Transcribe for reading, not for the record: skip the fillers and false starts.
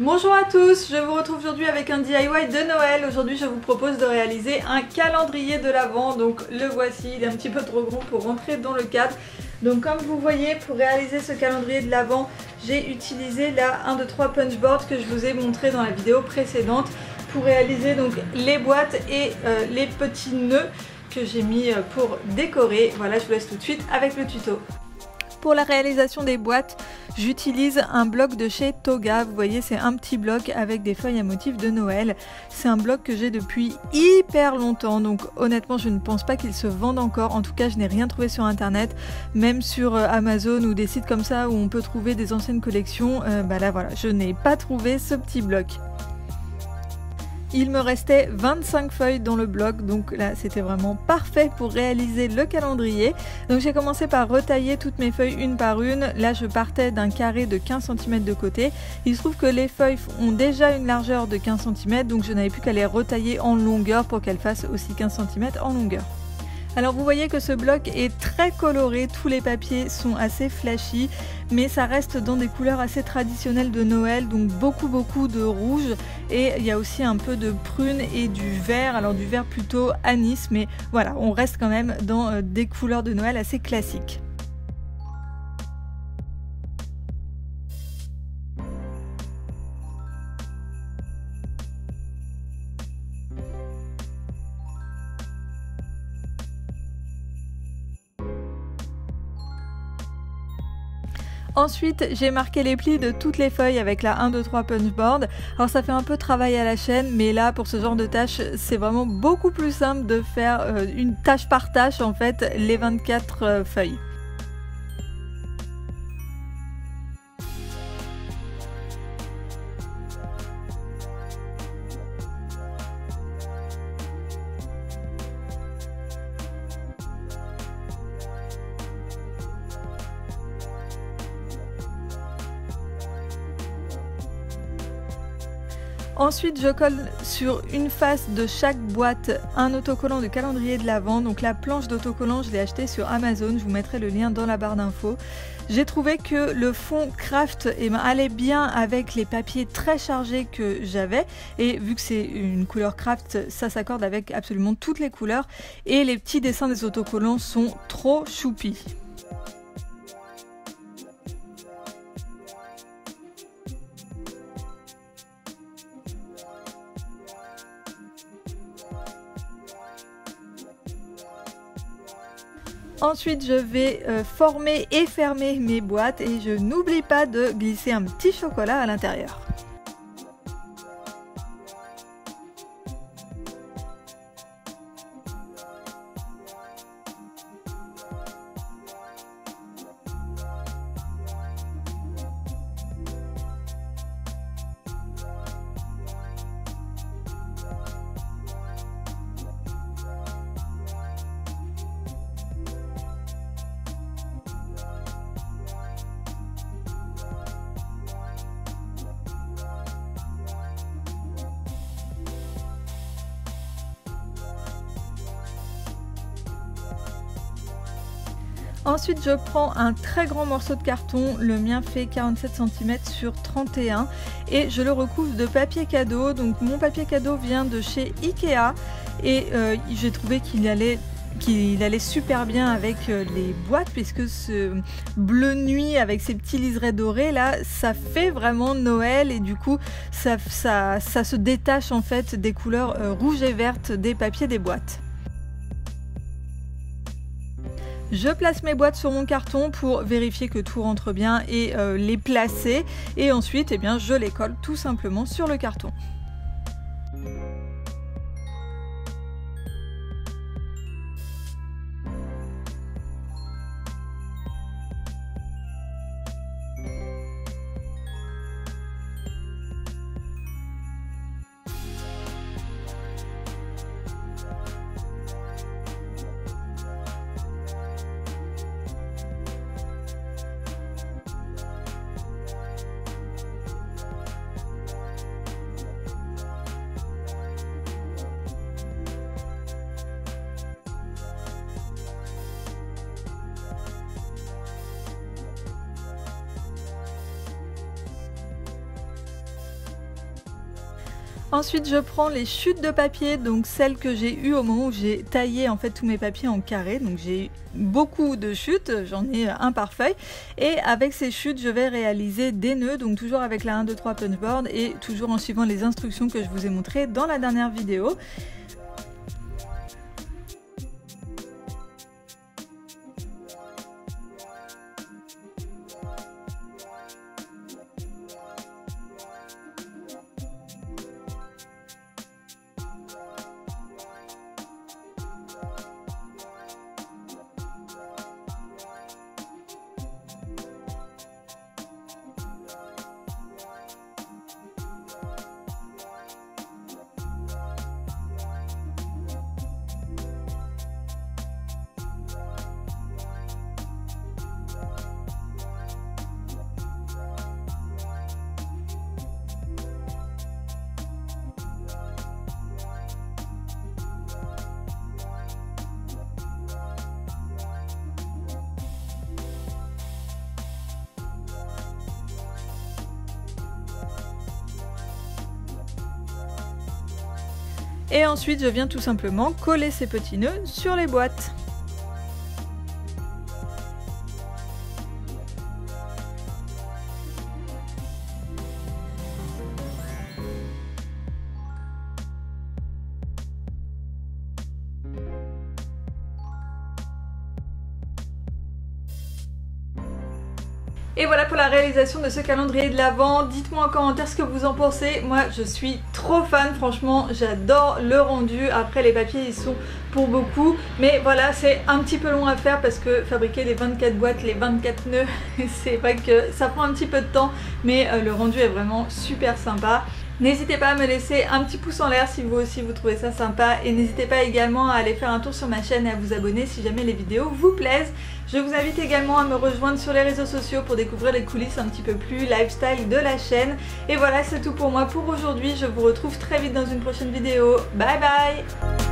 Bonjour à tous, je vous retrouve aujourd'hui avec un DIY de Noël. Aujourd'hui je vous propose de réaliser un calendrier de l'Avent. Donc le voici, il est un petit peu trop grand pour rentrer dans le cadre. Donc comme vous voyez, pour réaliser ce calendrier de l'Avent, j'ai utilisé la 1, 2, 3 punch board que je vous ai montré dans la vidéo précédente pour réaliser donc les boîtes et les petits nœuds que j'ai mis pour décorer. Voilà, je vous laisse tout de suite avec le tuto. Pour la réalisation des boîtes, j'utilise un bloc de chez Toga. Vous voyez, c'est un petit bloc avec des feuilles à motifs de Noël. C'est un bloc que j'ai depuis hyper longtemps, donc honnêtement je ne pense pas qu'il se vende encore. En tout cas, je n'ai rien trouvé sur internet, même sur Amazon ou des sites comme ça où on peut trouver des anciennes collections. Là voilà, je n'ai pas trouvé ce petit bloc. Il me restait 25 feuilles dans le bloc, donc là c'était vraiment parfait pour réaliser le calendrier. Donc j'ai commencé par retailler toutes mes feuilles une par une. Là je partais d'un carré de 15 cm de côté. Il se trouve que les feuilles ont déjà une largeur de 15 cm, donc je n'avais plus qu'à les retailler en longueur pour qu'elles fassent aussi 15 cm en longueur. Alors vous voyez que ce bloc est très coloré, tous les papiers sont assez flashy, mais ça reste dans des couleurs assez traditionnelles de Noël, donc beaucoup de rouge, et il y a aussi un peu de prune et du vert, alors du vert plutôt anis, mais voilà, on reste quand même dans des couleurs de Noël assez classiques. Ensuite, j'ai marqué les plis de toutes les feuilles avec la 1, 2, 3 punch board. Alors ça fait un peu travail à la chaîne, mais là pour ce genre de tâche, c'est vraiment beaucoup plus simple de faire une tâche par tâche en fait, les 24 feuilles. Ensuite, je colle sur une face de chaque boîte un autocollant de calendrier de l'Avent. Donc la planche d'autocollant, je l'ai achetée sur Amazon. Je vous mettrai le lien dans la barre d'infos. J'ai trouvé que le fond craft allait bien avec les papiers très chargés que j'avais. Et vu que c'est une couleur craft, ça s'accorde avec absolument toutes les couleurs. Et les petits dessins des autocollants sont trop choupis. Ensuite, je vais former et fermer mes boîtes et je n'oublie pas de glisser un petit chocolat à l'intérieur. Ensuite, je prends un très grand morceau de carton, le mien fait 47 cm sur 31 et je le recouvre de papier cadeau. Donc mon papier cadeau vient de chez Ikea et j'ai trouvé qu'il allait super bien avec les boîtes, puisque ce bleu nuit avec ces petits liserés dorés là, ça fait vraiment Noël et du coup ça se détache en fait des couleurs rouges et vertes des papiers des boîtes. Je place mes boîtes sur mon carton pour vérifier que tout rentre bien et les placer, et ensuite je les colle tout simplement sur le carton. Ensuite je prends les chutes de papier, donc celles que j'ai eues au moment où j'ai taillé en fait tous mes papiers en carré. Donc j'ai beaucoup de chutes, j'en ai un par feuille. Et avec ces chutes je vais réaliser des nœuds, donc toujours avec la 1, 2, 3 punchboard et toujours en suivant les instructions que je vous ai montrées dans la dernière vidéo. Et ensuite je viens tout simplement coller ces petits nœuds sur les boîtes. Et voilà pour la réalisation de ce calendrier de l'Avent. Dites-moi en commentaire ce que vous en pensez. Moi je suis trop fan, franchement j'adore le rendu. Après les papiers ils sont pour beaucoup, mais voilà c'est un petit peu long à faire parce que fabriquer les 24 boîtes, les 24 nœuds, c'est vrai que ça prend un petit peu de temps, mais le rendu est vraiment super sympa. N'hésitez pas à me laisser un petit pouce en l'air si vous aussi vous trouvez ça sympa, et n'hésitez pas également à aller faire un tour sur ma chaîne et à vous abonner si jamais les vidéos vous plaisent. Je vous invite également à me rejoindre sur les réseaux sociaux pour découvrir les coulisses un petit peu plus lifestyle de la chaîne. Et voilà, c'est tout pour moi pour aujourd'hui, je vous retrouve très vite dans une prochaine vidéo. Bye bye!